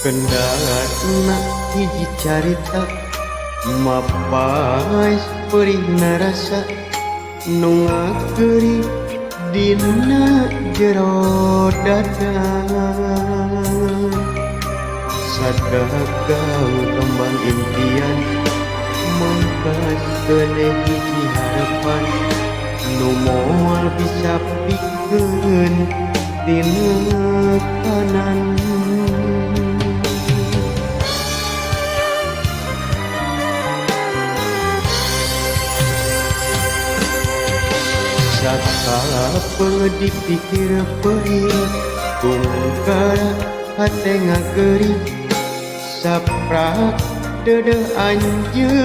Kendaraan hiji carita mapai perih narasa nu ngageuri dina jero dada sadagang kembang impian mangkas keneh hiji harapan nu moal bisa pikeun dina kanan Sakapa dipikir perih tungkara hate ngageuri saprak dede anjeun